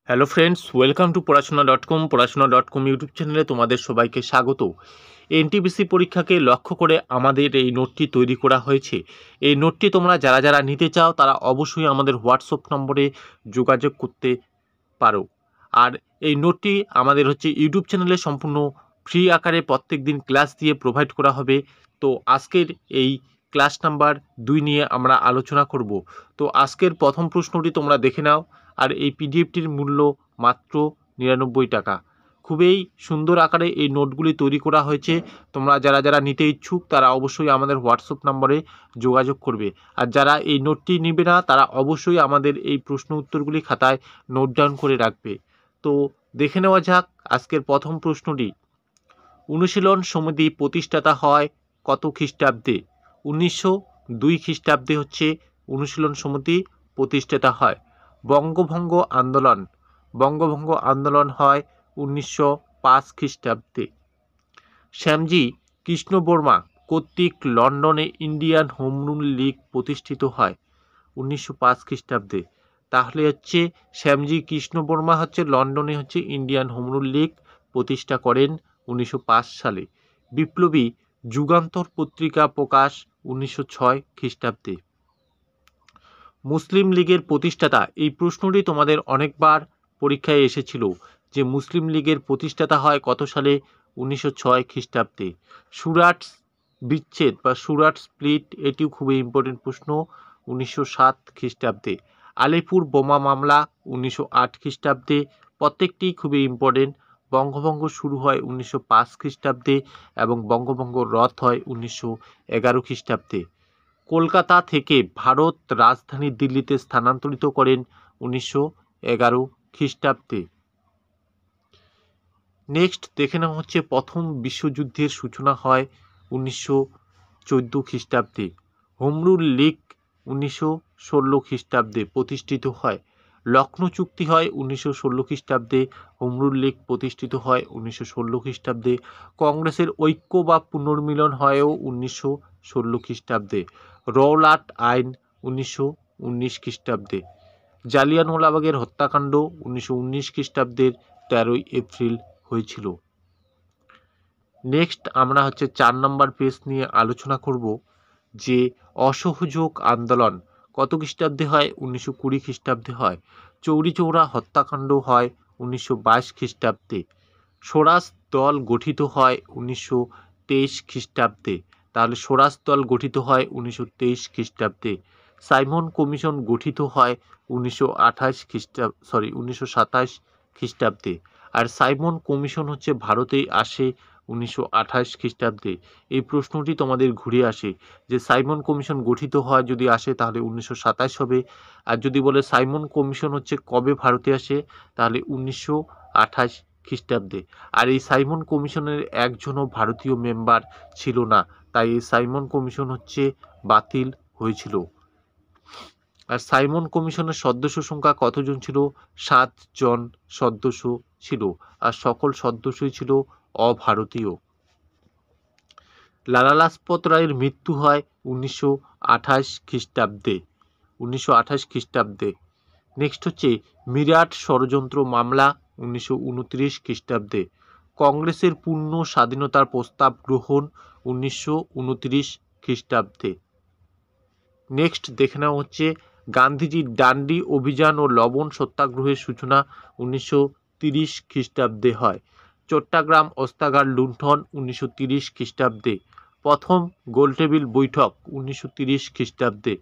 Hello friends, welcome to পড়াশোনা.com YouTube চ্যানেলে তোমাদের সবাইকে স্বাগত। এনটিপিসি পরীক্ষাকে লক্ষ্য করে আমাদের এই নোটটি তৈরি করা হয়েছে। এই নোটটি তোমরা যারা যারা নিতে চাও তারা অবশ্যই আমাদের হোয়াটসঅ্যাপ নম্বরে যোগাযোগ করতে পারো। আর এই নোটটি আমাদের ইউটিউব চ্যানেলে সম্পূর্ণ ফ্রি আকারে প্রত্যেক দিন ক্লাস দিয়ে প্রোভাইড করা হবে। তো আজকের এই ক্লাস নাম্বার 2 নিয়ে আমরা আলোচনা করব। তো আজকের প্রথম প্রশ্নটি তোমরা দেখে নাও। আর এই পিডিএফটির মূল্য মাত্র 99 টাকা। খুবই সুন্দর আকারে এই নোটগুলি তৈরি করা হয়েছে। তোমরা যারা যারা নিতে ইচ্ছুক তারা অবশ্যই আমাদের হোয়াটসঅ্যাপ নম্বরে যোগাযোগ করবে। আর যারা এই নোটটি নেবে না তারা অবশ্যই আমাদের এই প্রশ্ন উত্তরগুলি খাতায় নোট ডাউন করে রাখবে। তো দেখে নেওয়া যাক আজকের প্রথম প্রশ্নটি। অনুশীলন সমিতি প্রতিষ্ঠাতা হয় কত খ্রিস্টাব্দে? 1902 খ্রিস্টাব্দে অনুশীলন সমিতি প্রতিষ্ঠাতা হয়। বঙ্গভঙ্গ আন্দোলন হয় 1905 খ্রিস্টাব্দে। শ্যামজি কৃষ্ণবর্মা কর্তৃক লন্ডনে ইন্ডিয়ান হোম রুল লীগ প্রতিষ্ঠিত হয় 1905 খ্রিস্টাব্দে। তাহলে শ্যামজি কৃষ্ণবর্মা লন্ডনে ইন্ডিয়ান হোম রুল লীগ প্রতিষ্ঠা করেন 1905 সালে। বিপ্লবী যুগান্তর পত্রিকা প্রকাশ 1906 খ্রিস্টাব্দে। মুসলিম লীগের প্রতিষ্ঠাতা, এই প্রশ্নটি তোমাদের অনেকবার পরীক্ষায় এসেছিল যে মুসলিম লীগের প্রতিষ্ঠাতা হয় কত সালে? 1906 খ্রিস্টাব্দে। সুরাট বিচ্ছেদ বা সুরাট স্প্লিট, এটিও খুবই ইম্পর্টেন্ট প্রশ্ন, 1907 খ্রিস্টাব্দে। আলিপুর বোমা মামলা 1908 খ্রিস্টাব্দে। প্রত্যেকটি খুবই ইম্পর্টেন্ট। বঙ্গভঙ্গ শুরু হয় 1905 খ্রিস্টাব্দে এবং বঙ্গভঙ্গ রদ হয় 1911 খ্রিস্টাব্দে। কলকাতা থেকে ভারত রাজধানী দিল্লিতে স্থানান্তরিত করেন 1911 খ্রিস্টাব্দে। নেক্সট দেখে নেওয়া প্রথম বিশ্বযুদ্ধের সূচনা হয় 1914 খ্রিস্টাব্দে। হোম রুল লীগ 1916 খ্রিস্টাব্দে প্রতিষ্ঠিত হয়। লখনৌ চুক্তি হয় 1916 খ্রিস্টাব্দে। হোম রুল লীগ প্রতিষ্ঠিত হয় 1916 খ্রিস্টাব্দে। কংগ্রেসের ঐক্য বা পুনর্মিলন হয়ও 1916 খ্রিস্টাব্দে। রওলাট আইন 1919 খ্রিস্টাব্দে। জালিয়ানওয়ালাবাগের হত্যাকাণ্ড 1919 খ্রিস্টাব্দের 13 এপ্রিল হয়েছিল। নেক্সট আমরা 4 নম্বর পেজ নিয়ে আলোচনা করব যে অসহযোগ আন্দোলন কত খ্রিস্টাব্দে হয়? 1920 খ্রিস্টাব্দে হয়। চৌরিচৌরা হত্যাকাণ্ড হয় 1922 খ্রিস্টাব্দে। স্বরাজ দল গঠিত হয় 1923 খ্রিস্টাব্দে। তাহলে স্বরাজ দল গঠিত হয় 1923 খ্রিস্টাব্দে। সাইমন কমিশন গঠিত হয় 1927 খ্রিস্টাব্দে। আর সাইমন কমিশন ভারতেই আসে 1928 খ্রিস্টাব্দে। এই প্রশ্নটি তোমাদের ঘুরে আসে যে সাইমন কমিশন গঠিত হয় যদি আসে তাহলে 1927 হবে। আর যদি বলে সাইমন কমিশন কবে ভারতে আসে তাহলে 1928 খ্রিস্টাব্দে। আর এই সাইমন কমিশনের একজনও ভারতীয় মেম্বার ছিল না, তাই এই সাইমন কমিশন বাতিল হয়েছিল। আর সাইমন কমিশনের সদস্য সংখ্যা কতজন ছিল? 7 জন সদস্য ছিল। আর সকল সদস্যই ছিল অভারতীয়। লালা লাজপত রায়ের মৃত্যু হয় 1928 খ্রিস্টাব্দে। 1928 খ্রিস্টাব্দে। নেক্সট মিরাট ষড়যন্ত্র মামলা 1929 খ্রিস্টাব্দে। কংগ্রেসের পূর্ণ স্বাধীনতার প্রস্তাব গ্রহণ 1929 খ্রিস্টাব্দে। নেক্সট দেখে নেওয়া গান্ধীজির ডান্ডি অভিযান ও লবণ সত্যাগ্রহের সূচনা 1930 খ্রিস্টাব্দে হয়। চট্টগ্রাম অস্ত্রাগার লুণ্ঠন 1930 খ্রিস্টাব্দে। প্রথম গোলটেবিল বৈঠক 1930 খ্রিস্টাব্দে।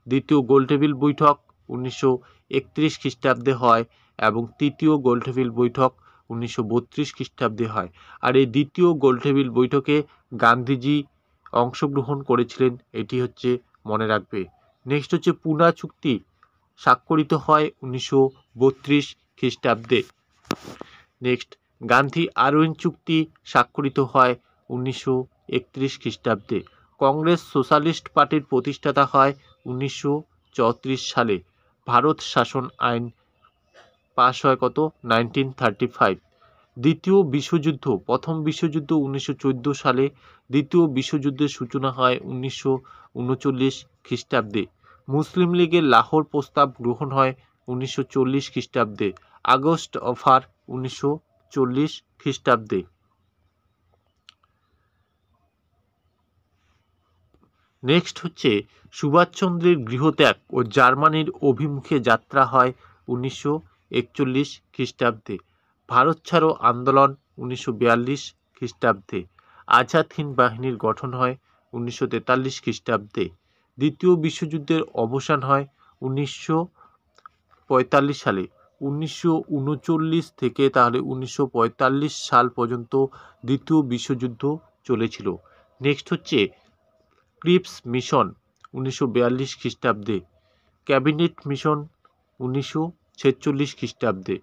দ্বিতীয় গোলটেবিল বৈঠক 1931 খ্রিস্টাব্দে হয় এবং তৃতীয় গোলটেবিল বৈঠক 1932 খ্রিস্টাব্দে হয়। আর এই দ্বিতীয় গোলটেবিল বৈঠকে গান্ধীজি অংশগ্রহণ করেছিলেন, এটি মনে রাখবে। নেক্সট পুনা চুক্তি স্বাক্ষরিত হয় 1932 খ্রিস্টাব্দে। নেক্সট গান্ধী আরউইন চুক্তি স্বাক্ষরিত হয় 1931 খ্রিস্টাব্দে। কংগ্রেস সোশ্যালিস্ট পার্টির প্রতিষ্ঠাতা হয় 1934 সালে। ভারত শাসন আইন পাশ হয় 1935। দ্বিতীয় বিশ্বযুদ্ধ, প্রথম বিশ্বযুদ্ধ 1914 সালে। দ্বিতীয় বিশ্বযুদ্ধের সূচনা হয় 1939 খ্রিস্টাব্দে। মুসলিম লীগের লাহোর প্রস্তাব গ্রহণ হয় 1940 খ্রিস্টাব্দে। আগস্ট অফার 1940 খ্রিস্টাব্দে। নেক্সট হচ্ছে সুভাষচন্দ্রের গৃহত্যাগ ও জার্মানির অভিমুখে যাত্রা হয় 1941 খ্রিস্টাব্দে। ভারত ছাড়ো আন্দোলন 1942 খ্রিস্টাব্দে। আজাদ হিন্দ বাহিনীর গঠন হয় 1943 খ্রিস্টাব্দে। দ্বিতীয় বিশ্বযুদ্ধের অবসান হয় 1945 সালে। 1939 থেকে তাহলে 1945 সাল পর্যন্ত দ্বিতীয় বিশ্বযুদ্ধ চলেছিল। নেক্সট হচ্ছে ক্রিপস মিশন 1942 খ্রিস্টাব্দে। ক্যাবিনেট মিশন 1946 খ্রিস্টাব্দে।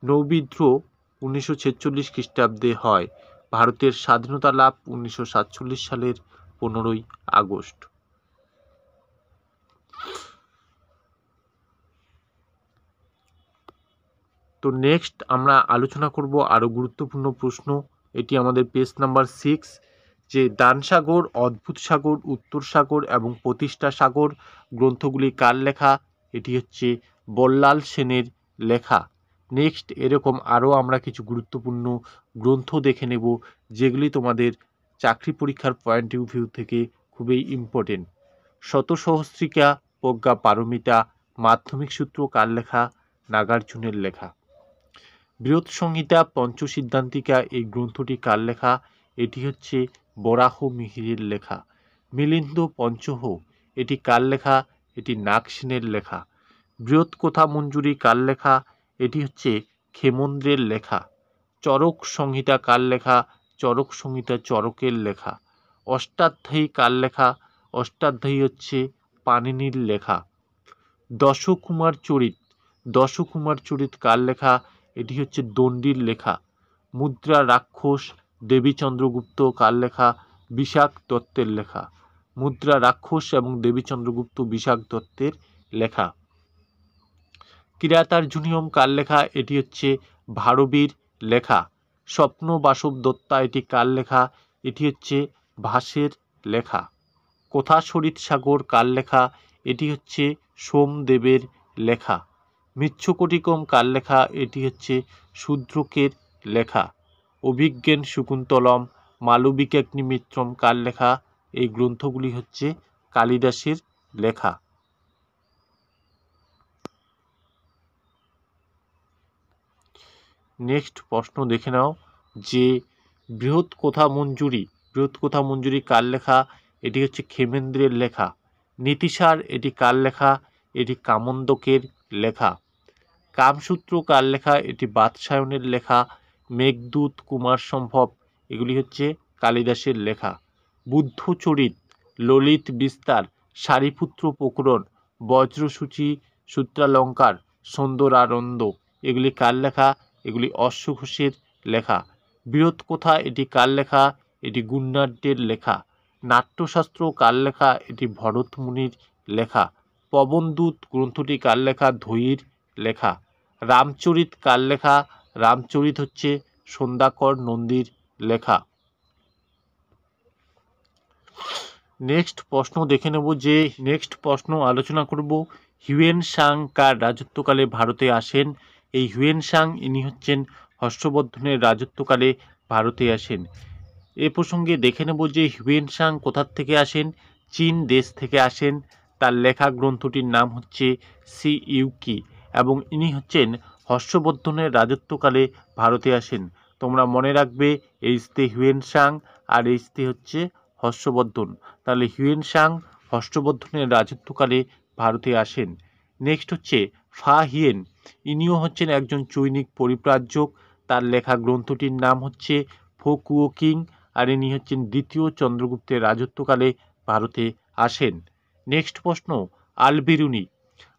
নৌবিদ্রোহ 1946 খ্রিস্টাব্দে হয়। ভারতের স্বাধীনতা লাভ 1947 সালের 15ই আগস্ট। তো নেক্সট আমরা আলোচনা করব আরও গুরুত্বপূর্ণ প্রশ্ন। এটি আমাদের পেজ নাম্বার 6, যে দানসাগর, অদ্ভুত সাগর, উত্তর সাগর এবং প্রতিষ্ঠা সাগর গ্রন্থগুলি কার লেখা? এটি হচ্ছে বল্লাল সেনের লেখা। নেক্সট এরকম আরও আমরা কিছু গুরুত্বপূর্ণ গ্রন্থ দেখে নেব যেগুলি তোমাদের চাকরি পরীক্ষার পয়েন্ট অফ ভিউ থেকে খুবই ইম্পর্টেন্ট। শতসহস্রিকা, প্রজ্ঞা পারমিতা, মাধ্যমিক সূত্র কার লেখা? নাগার্জুনের লেখা। বৃহৎ সংহিতা, পঞ্চসিদ্ধান্তিকা এই গ্রন্থটি কার লেখা? এটি হচ্ছে বরাহ মিহিরের লেখা। মিলিন্দ পঞ্চহ এটি কার লেখা? এটি নাগসেনের লেখা। বৃহৎ কথা মঞ্জুরি কার লেখা? এটি হচ্ছে ক্ষেমন্দ্রের লেখা। চরক সংহিতা কার লেখা? চরক সংহিতা চরকের লেখা। অষ্টাধ্যায়ী কার লেখা? অষ্টাধ্যায়ী হচ্ছে পাণিনির লেখা। দশকুমার চরিত, দশকুমার চরিত কার লেখা? এটি হচ্ছে দণ্ডির লেখা। মুদ্রা রাক্ষস, দেবী চন্দ্রগুপ্ত কার লেখা? বিশাখ দত্তের লেখা। মুদ্রা রাক্ষস এবং দেবী চন্দ্রগুপ্ত বিশাখ দত্তের লেখা। কিরাতার্জুনীয়ম কার লেখা? এটি হচ্ছে ভারবীর লেখা। স্বপ্ন বাসব দত্তা এটি কার লেখা? এটি হচ্ছে ভাসের লেখা। কথা সরিত সাগর কার লেখা? এটি হচ্ছে সোমদেবের লেখা। মৃচ্ছকটিকম কার লেখা? এটি হচ্ছে শূদ্রকের লেখা। অভিজ্ঞান শকুন্তলম, মালবিকাগ্নিমিত্রম কার লেখা? এই গ্রন্থগুলি হচ্ছে কালিদাসের লেখা। নেক্সট প্রশ্ন দেখে নাও, যে বৃহৎ কথা মঞ্জুরি, বৃহৎ কথা মঞ্জুরি কার লেখা? এটি হচ্ছে ক্ষেমেন্দ্রের লেখা। নীতিসার এটি কার লেখা? এটি কামন্দকের লেখা। কামসূত্র কার লেখা? এটি বাৎসায়নের লেখা। মেঘদূত, কুমার সম্ভব এগুলি হচ্ছে কালিদাসের লেখা। বুদ্ধচরিত, ললিত বিস্তার, সারিপুত্র প্রকরণ, বজ্রসূচি, সূত্রালঙ্কার, সুন্দরানন্দ এগুলি কার লেখা? এগুলি অশ্ব ঘোষের লেখা। বৃহৎ কথা এটি কার লেখা? এটি গুণনাঢ্যের লেখা। নাট্যশাস্ত্র কার লেখা? এটি ভরত মুনির লেখা। পবনদূত গ্রন্থটি কার লেখা? ধৈর লেখা। রামচরিত কার লেখা? রামচরিত হচ্ছে সন্ধ্যাকর নন্দীর লেখা। নেক্সট প্রশ্ন দেখে নেব, যে নেক্সট প্রশ্ন আলোচনা করব হিউয়েন সাং কার রাজত্বকালে ভারতে আসেন? এই হিউয়েন সাং ইনি হচ্ছেন হর্ষবর্ধনের রাজত্বকালে ভারতে আসেন। এ প্রসঙ্গে দেখে নেব যে হিউয়েন সাং কোথা থেকে আসেন? চীন দেশ থেকে আসেন। তার লেখা গ্রন্থটির নাম হচ্ছে সি ইউকি এবং ইনি হচ্ছেন হর্ষবর্ধনের রাজত্বকালে ভারতে আসেন। তোমরা মনে রাখবে এইচতে হিউয়েন সাং আর এইচতে হচ্ছে হর্ষবর্ধন। তাহলে হিউয়েন সাং হর্ষবর্ধনের রাজত্বকালে ভারতে আসেন। নেক্সট হচ্ছে ফা হিয়েন, ইনিও হচ্ছেন একজন চৈনিক পরিব্রাজক। তার লেখা গ্রন্থটির নাম হচ্ছে ফোকুও কিং আর ইনি হচ্ছেন দ্বিতীয় চন্দ্রগুপ্তের রাজত্বকালে ভারতে আসেন। নেক্সট প্রশ্ন আল-বিরুনি,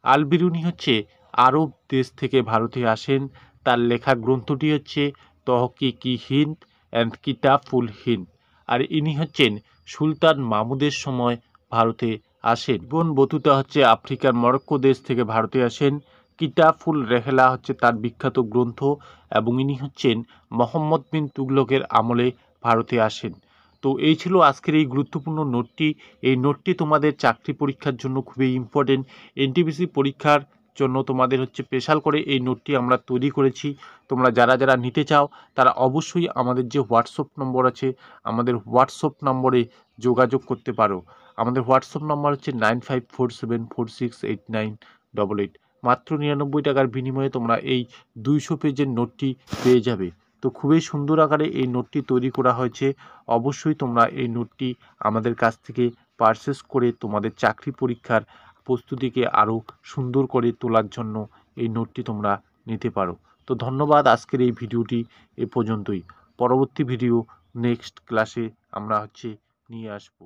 আল-বিরুনি হচ্ছে আরব দেশ থেকে ভারতে আসেন। তার লেখা গ্রন্থটি হচ্ছে তহকিকি হিন্দ অ্যান্ড কিতাবুল হিন্দ আর ইনি হচ্ছেন সুলতান মাহমুদের সময় ভারতে আসেন। ইবন বতুতা হচ্ছে আফ্রিকার মরক্কো দেশ থেকে ভারতে আসেন। কিতাবুল রেহলা হচ্ছে তার বিখ্যাত গ্রন্থ এবং ইনি হচ্ছেন মোহাম্মদ বিন তুগলকের আমলে ভারতে আসেন। তো এই ছিল আজকের এই গুরুত্বপূর্ণ নোটটি। এই নোটটি তোমাদের চাকরি পরীক্ষার জন্য খুবই ইম্পর্টেন্ট। এনটিপিসি পরীক্ষার জন্য তোমাদের হচ্ছে স্পেশাল করে এই নোটটি আমরা তৈরি করেছি। তোমরা যারা যারা নিতে চাও তারা অবশ্যই আমাদের যে হোয়াটসঅ্যাপ নম্বর আছে, আমাদের হোয়াটসঅ্যাপ নম্বরে যোগাযোগ করতে পারো। আমাদের হোয়াটসঅ্যাপ নম্বর হচ্ছে 9547468988। মাত্র 99 টাকার বিনিময়ে তোমরা এই 200 পেজের নোটটি পেয়ে যাবে। তো খুবই সুন্দর আকারে এই নোটটি তৈরি করা হয়েছে। অবশ্যই তোমরা এই নোটটি আমাদের কাছ থেকে পারচেস করে তোমাদের চাকরি পরীক্ষার প্রস্তুতিকে আরও সুন্দর করে তোলার জন্য এই নোটটি তোমরা নিতে পারো। তো ধন্যবাদ, আজকের এই ভিডিওটি এ পর্যন্তই। পরবর্তী ভিডিও নেক্সট ক্লাসে আমরা নিয়ে আসবো।